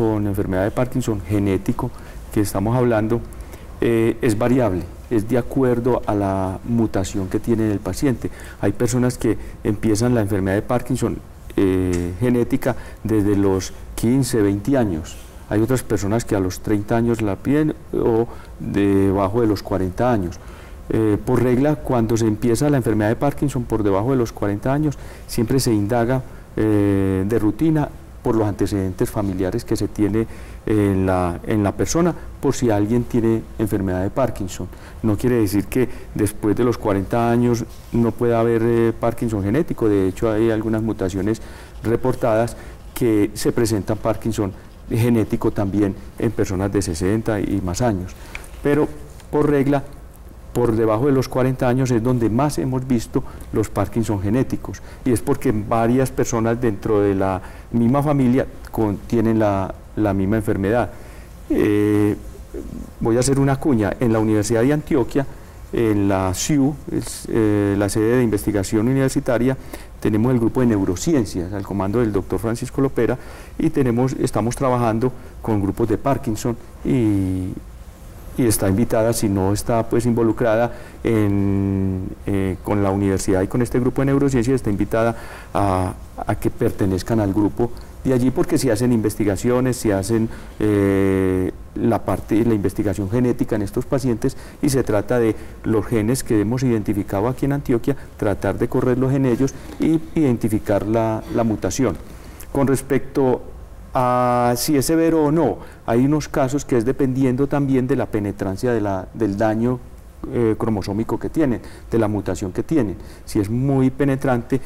con enfermedad de Parkinson genético que estamos hablando es variable, es de acuerdo a la mutación que tiene el paciente. Hay personas que empiezan la enfermedad de Parkinson genética desde los 15, 20 años. Hay otras personas que a los 30 años la piden o debajo de los 40 años. Por regla, cuando se empieza la enfermedad de Parkinson por debajo de los 40 años, siempre se indaga de rutina por los antecedentes familiares que se tiene en la persona, por si alguien tiene enfermedad de Parkinson. No quiere decir que después de los 40 años no pueda haber Parkinson genético. De hecho, hay algunas mutaciones reportadas que se presentan Parkinson genético también en personas de 60 y más años. Pero por regla, por debajo de los 40 años es donde más hemos visto los Parkinson genéticos, y es porque varias personas dentro de la misma familia tienen la misma enfermedad. Voy a hacer una cuña. En la Universidad de Antioquia, en la SIU, la sede de investigación universitaria, tenemos el grupo de neurociencias al comando del doctor Francisco Lopera, y estamos trabajando con grupos de Parkinson, y está invitada, si no está pues involucrada con la universidad y con este grupo de neurociencias, está invitada a que pertenezcan al grupo de allí, porque si hacen investigaciones, si hacen la investigación genética en estos pacientes, y se trata de los genes que hemos identificado aquí en Antioquia, tratar de correrlos en ellos y identificar la mutación. Con respecto a si es severo o no, hay unos casos que es dependiendo también de la penetrancia del daño cromosómico que tienen, de la mutación que tienen. Si es muy penetrante,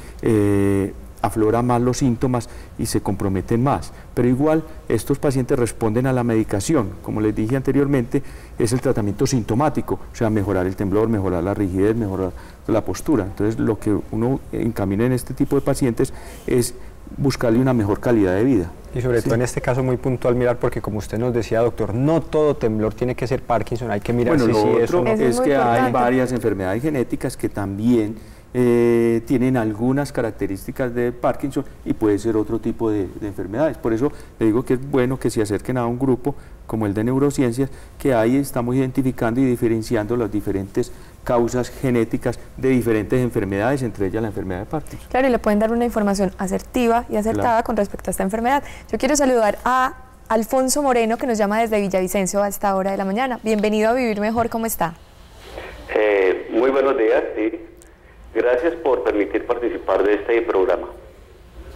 aflora más los síntomas y se comprometen más. Pero igual estos pacientes responden a la medicación. Como les dije anteriormente, es el tratamiento sintomático, o sea, mejorar el temblor, mejorar la rigidez, mejorar la postura. Entonces, lo que uno encamina en este tipo de pacientes es buscarle una mejor calidad de vida. Y sobre todo en este caso muy puntual mirar, porque como usted nos decía, doctor, no todo temblor tiene que ser Parkinson, hay que mirar si eso es que importante. Hay varias enfermedades genéticas que también tienen algunas características de Parkinson, y puede ser otro tipo de enfermedades. Por eso le digo que es bueno que se acerquen a un grupo como el de neurociencias, que ahí estamos identificando y diferenciando las diferentes causas genéticas de diferentes enfermedades, entre ellas la enfermedad de Parkinson. Claro, y le pueden dar una información asertiva y acertada con respecto a esta enfermedad. Yo quiero saludar a Alfonso Moreno, que nos llama desde Villavicencio a esta hora de la mañana. Bienvenido a Vivir Mejor, ¿cómo está? Muy buenos días, sí. Gracias por permitir participar de este programa.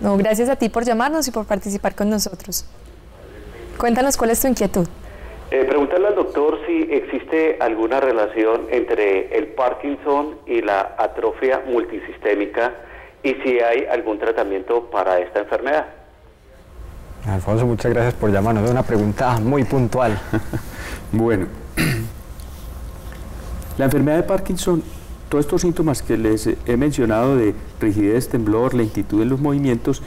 No, gracias a ti por llamarnos y por participar con nosotros. Cuéntanos cuál es tu inquietud. Preguntarle al doctor si existe alguna relación entre el Parkinson y la atrofia multisistémica, y si hay algún tratamiento para esta enfermedad. Alfonso, muchas gracias por llamarnos. Es una pregunta muy puntual. Bueno, la enfermedad de Parkinson, todos estos síntomas que les he mencionado de rigidez, temblor, lentitud en los movimientos,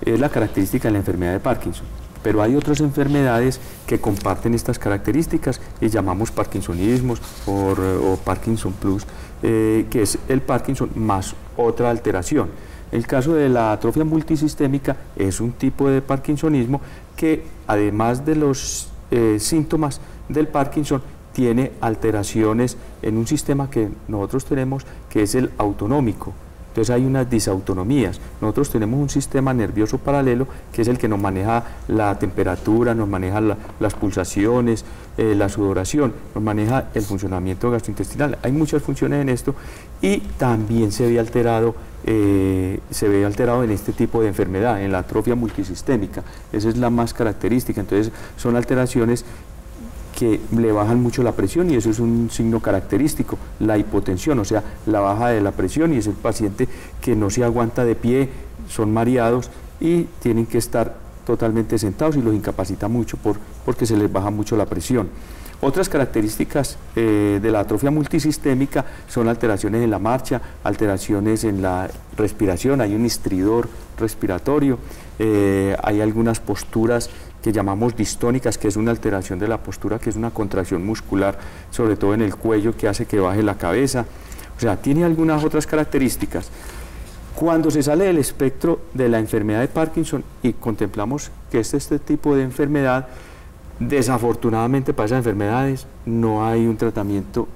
es la característica de la enfermedad de Parkinson. Pero hay otras enfermedades que comparten estas características y llamamos parkinsonismos o Parkinson Plus, que es el Parkinson más otra alteración. El caso de la atrofia multisistémica es un tipo de parkinsonismo que, además de los síntomas del Parkinson, tiene alteraciones en un sistema que nosotros tenemos, que es el autonómico. Entonces hay unas disautonomías. Nosotros tenemos un sistema nervioso paralelo que es el que nos maneja la temperatura, nos maneja las pulsaciones, la sudoración, nos maneja el funcionamiento gastrointestinal. Hay muchas funciones en esto, y también se ve alterado en este tipo de enfermedad, en la atrofia multisistémica. Esa es la más característica. Entonces son alteraciones que le bajan mucho la presión, y eso es un signo característico, la hipotensión, o sea, la baja de la presión, y es el paciente que no se aguanta de pie, son mareados y tienen que estar totalmente sentados, y los incapacita mucho porque se les baja mucho la presión. Otras características de la atrofia multisistémica son alteraciones en la marcha, alteraciones en la respiración, hay un estridor respiratorio, hay algunas posturas que llamamos distónicas, que es una alteración de la postura, que es una contracción muscular, sobre todo en el cuello, que hace que baje la cabeza. O sea, tiene algunas otras características. Cuando se sale del espectro de la enfermedad de Parkinson y contemplamos que este tipo de enfermedad, desafortunadamente para esas enfermedades no hay un tratamiento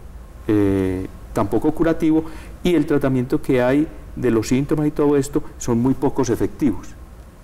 tampoco curativo, y el tratamiento que hay de los síntomas y todo esto son muy pocos efectivos.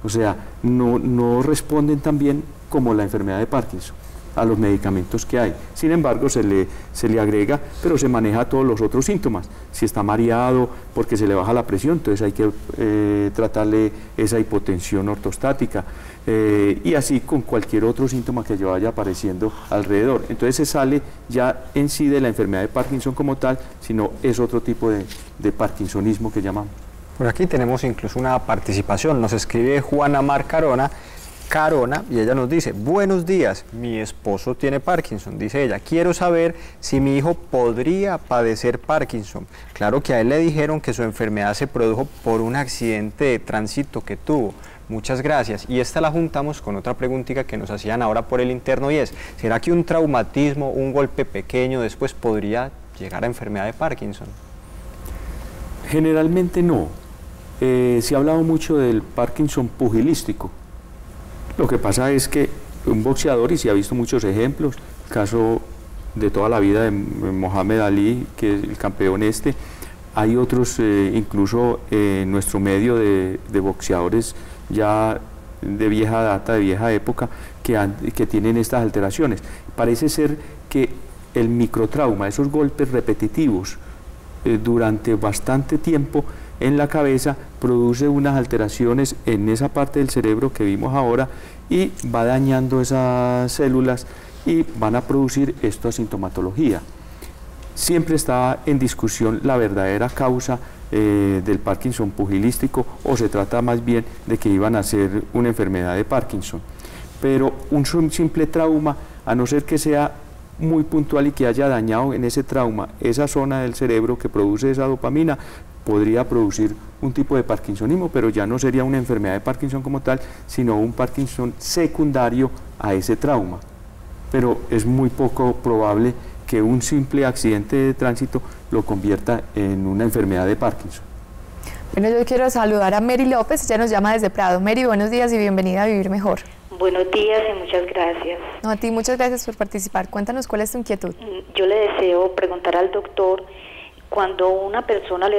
O sea, no responden tan bien como la enfermedad de Parkinson a los medicamentos que hay. Sin embargo, se le agrega, pero se maneja todos los otros síntomas. Si está mareado porque se le baja la presión, entonces hay que tratarle esa hipotensión ortostática, y así con cualquier otro síntoma que vaya apareciendo alrededor. Entonces se sale ya en sí de la enfermedad de Parkinson como tal, sino es otro tipo de parkinsonismo que llamamos. Por aquí tenemos incluso una participación, nos escribe Juana Mar Carona, y ella nos dice: buenos días, mi esposo tiene Parkinson, dice ella, quiero saber si mi hijo podría padecer Parkinson. Claro que a él le dijeron que su enfermedad se produjo por un accidente de tránsito que tuvo. Muchas gracias. Y esta la juntamos con otra preguntita que nos hacían ahora por el interno, y es: ¿será que un traumatismo, un golpe pequeño después podría llegar a enfermedad de Parkinson? Generalmente no. Se ha hablado mucho del Parkinson pugilístico. Lo que pasa es que un boxeador, y se ha visto muchos ejemplos, el caso de toda la vida de Mohamed Ali, que es el campeón hay otros incluso en nuestro medio de boxeadores ya de vieja data, de vieja época, que tienen estas alteraciones. Parece ser que el microtrauma, esos golpes repetitivos durante bastante tiempo en la cabeza, produce unas alteraciones en esa parte del cerebro que vimos ahora, y va dañando esas células y van a producir esta sintomatología. Siempre está en discusión la verdadera causa del Parkinson pugilístico, o se trata más bien de que iban a ser una enfermedad de Parkinson. Pero un simple trauma, a no ser que sea muy puntual y que haya dañado en ese trauma esa zona del cerebro que produce esa dopamina, podría producir un tipo de parkinsonismo, pero ya no sería una enfermedad de Parkinson como tal, sino un Parkinson secundario a ese trauma. Pero es muy poco probable que un simple accidente de tránsito lo convierta en una enfermedad de Parkinson. Bueno, yo quiero saludar a Mary López, ella nos llama desde Prado. Mary, buenos días y bienvenida a Vivir Mejor. Buenos días y muchas gracias. No, a ti muchas gracias por participar. Cuéntanos cuál es tu inquietud. Yo le deseo preguntar al doctor: cuando una persona le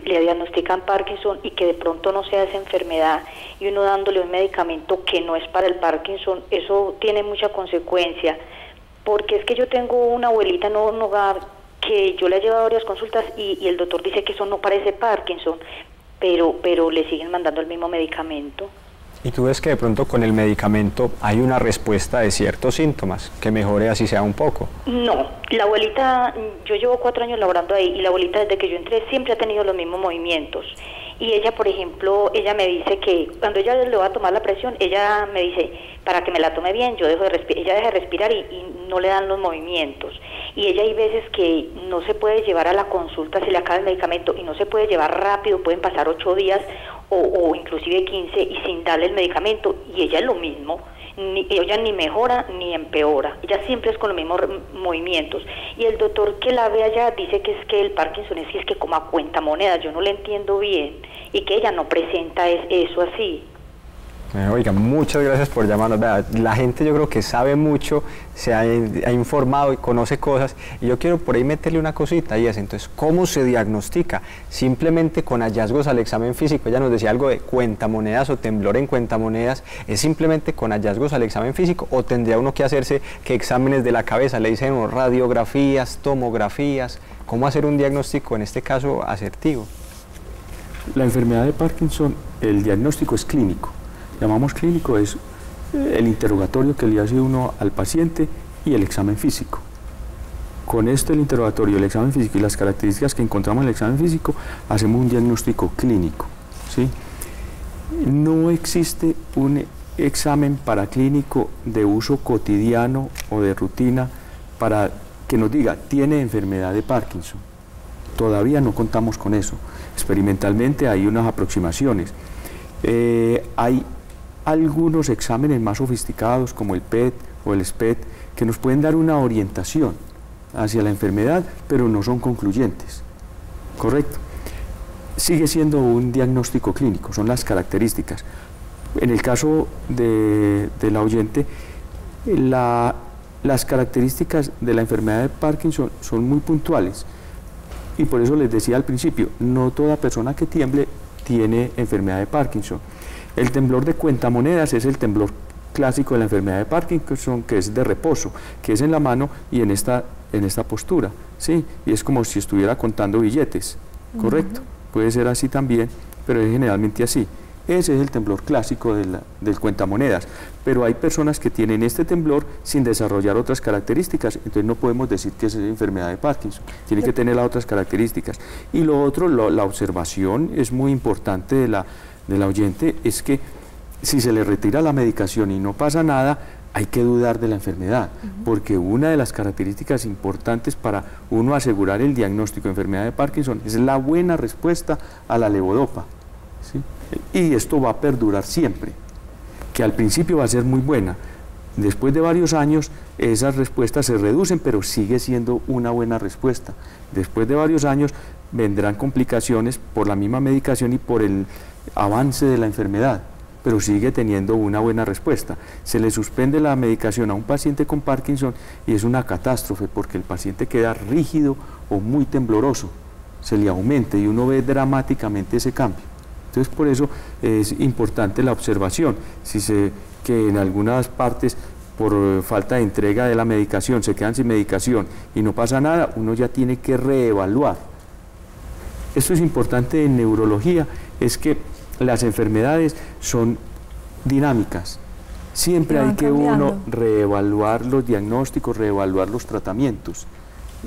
diagnostican Parkinson y que de pronto no sea esa enfermedad, y uno dándole un medicamento que no es para el Parkinson, eso tiene mucha consecuencia, porque es que yo tengo una abuelita en un hogar que yo le he llevado varias consultas y el doctor dice que eso no parece Parkinson, pero le siguen mandando el mismo medicamento. ¿Y tú ves que de pronto con el medicamento hay una respuesta de ciertos síntomas, que mejore así sea un poco? No, la abuelita, yo llevo 4 años laborando ahí, y la abuelita desde que yo entré siempre ha tenido los mismos movimientos. Y ella, por ejemplo, ella me dice que cuando ella le va a tomar la presión, ella me dice: para que me la tome bien, yo dejo de respirar. Ella deja de respirar y no le dan los movimientos. Y ella hay veces que no se puede llevar a la consulta, se le acaba el medicamento y no se puede llevar rápido, pueden pasar 8 días o inclusive 15 y sin darle el medicamento, y ella es lo mismo. Ella ni mejora ni empeora, ella siempre es con los mismos movimientos. Y el doctor que la ve allá dice que es que el Parkinson es que como a cuenta moneda, yo no le entiendo bien, y que ella no presenta eso así. Oiga, muchas gracias por llamarnos. La gente, yo creo que sabe mucho, se ha informado y conoce cosas, y yo quiero por ahí meterle una cosita, y es: entonces, ¿cómo se diagnostica? Simplemente con hallazgos al examen físico. Ella nos decía algo de cuentamonedas o temblor en cuentamonedas. ¿Es simplemente con hallazgos al examen físico, o tendría uno que hacerse exámenes de la cabeza? Le dicen radiografías, tomografías. ¿Cómo hacer un diagnóstico en este caso asertivo? La enfermedad de Parkinson, el diagnóstico es clínico. Llamamos clínico, es el interrogatorio que le hace uno al paciente y el examen físico. Con esto, el interrogatorio, el examen físico y las características que encontramos en el examen físico, hacemos un diagnóstico clínico, ¿sí? No existe un examen paraclínico de uso cotidiano o de rutina para que nos diga: tiene enfermedad de Parkinson. Todavía no contamos con eso. Experimentalmente hay unas aproximaciones. Hay algunos exámenes más sofisticados como el PET o el SPET que nos pueden dar una orientación hacia la enfermedad, pero no son concluyentes. ¿Correcto? sigue siendo un diagnóstico clínico, son las características. En el caso de la oyente, las características de la enfermedad de Parkinson son muy puntuales y por eso les decía al principio, no toda persona que tiemble tiene enfermedad de Parkinson. El temblor de cuentamonedas es el temblor clásico de la enfermedad de Parkinson, que es de reposo, que es en la mano y en esta postura, ¿sí? Y es como si estuviera contando billetes, ¿correcto? Puede ser así también, pero es generalmente así. Ese es el temblor clásico del cuentamonedas, pero hay personas que tienen este temblor sin desarrollar otras características, entonces no podemos decir que es enfermedad de Parkinson, tiene que tener las otras características. Y lo otro, la observación es muy importante de la oyente, es que si se le retira la medicación y no pasa nada, hay que dudar de la enfermedad, porque una de las características importantes para uno asegurar el diagnóstico de enfermedad de Parkinson es la buena respuesta a la levodopa, ¿sí? Y esto va a perdurar siempre, que al principio va a ser muy buena, después de varios años esas respuestas se reducen, pero sigue siendo una buena respuesta. Después de varios años vendrán complicaciones por la misma medicación y por el avance de la enfermedad, pero sigue teniendo una buena respuesta. Se le suspende la medicación a un paciente con Parkinson y es una catástrofe porque el paciente queda rígido o muy tembloroso, se le aumenta y uno ve dramáticamente ese cambio. Entonces por eso es importante la observación, que en algunas partes por falta de entrega de la medicación se quedan sin medicación y no pasa nada, uno ya tiene que reevaluar. Esto es importante en neurología, es que las enfermedades son dinámicas. Siempre hay que uno reevaluar los diagnósticos, reevaluar los tratamientos.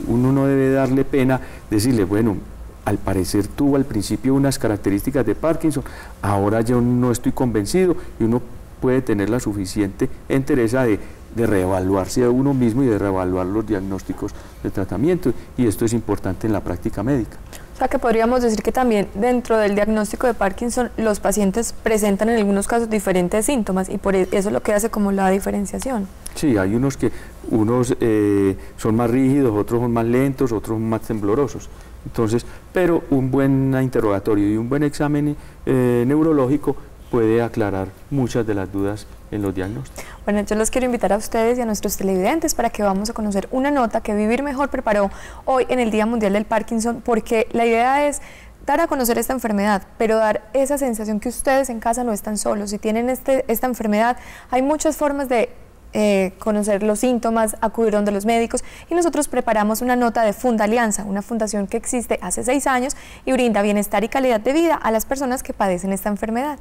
Uno no debe darle pena decirle, bueno, al parecer tuvo al principio unas características de Parkinson, ahora yo no estoy convencido, y uno puede tener la suficiente entereza de reevaluarse a uno mismo y de reevaluar los diagnósticos de tratamiento, y esto es importante en la práctica médica. O sea que podríamos decir que también dentro del diagnóstico de Parkinson los pacientes presentan en algunos casos diferentes síntomas y por eso es lo que hace como la diferenciación. Sí, hay unos son más rígidos, otros son más lentos, otros son más temblorosos. Entonces, pero un buen interrogatorio y un buen examen neurológico puede aclarar muchas de las dudas en los diagnósticos. Bueno, yo los quiero invitar a ustedes y a nuestros televidentes para que vamos a conocer una nota que Vivir Mejor preparó hoy en el Día Mundial del Parkinson, porque la idea es dar a conocer esta enfermedad, pero dar esa sensación que ustedes en casa no están solos. Si tienen esta enfermedad, hay muchas formas de conocer los síntomas, acudir donde los médicos, y nosotros preparamos una nota de Fundalianza, una fundación que existe hace 6 años y brinda bienestar y calidad de vida a las personas que padecen esta enfermedad.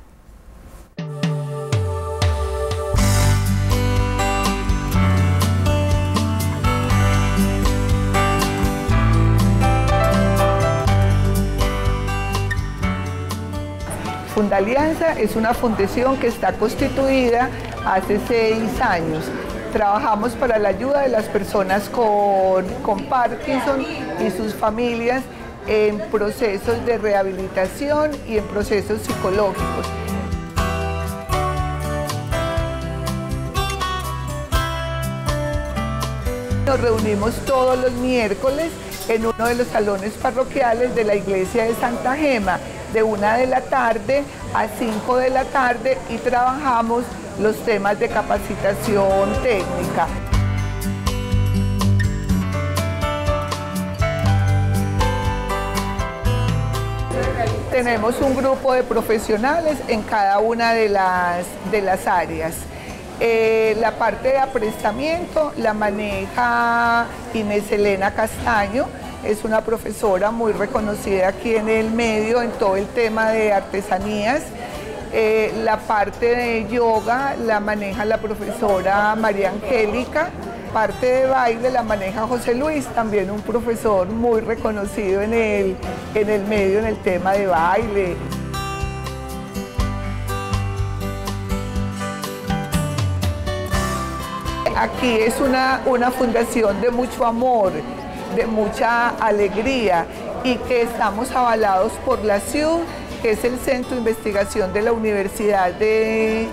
Fundalianza es una fundación que está constituida hace 6 años. Trabajamos para la ayuda de las personas con Parkinson y sus familias en procesos de rehabilitación y en procesos psicológicos. Nos reunimos todos los miércoles en uno de los salones parroquiales de la iglesia de Santa Gema, de 1 de la tarde a 5 de la tarde, y trabajamos los temas de capacitación técnica. Tenemos un grupo de profesionales en cada una de las áreas. La parte de aprestamiento la maneja Inés Elena Castaño, es una profesora muy reconocida aquí en el medio en todo el tema de artesanías. La parte de yoga la maneja la profesora María Angélica. Parte de baile la maneja José Luis, también un profesor muy reconocido en el medio en el tema de baile. Aquí es una fundación de mucho amor, de mucha alegría, y que estamos avalados por la CIU, que es el Centro de Investigación de la Universidad de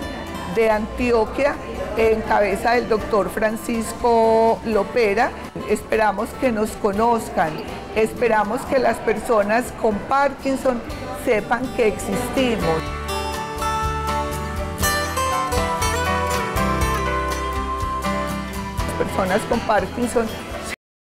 Antioquia, en cabeza del doctor Francisco Lopera. Esperamos que nos conozcan, esperamos que las personas con Parkinson sepan que existimos. Personas con Parkinson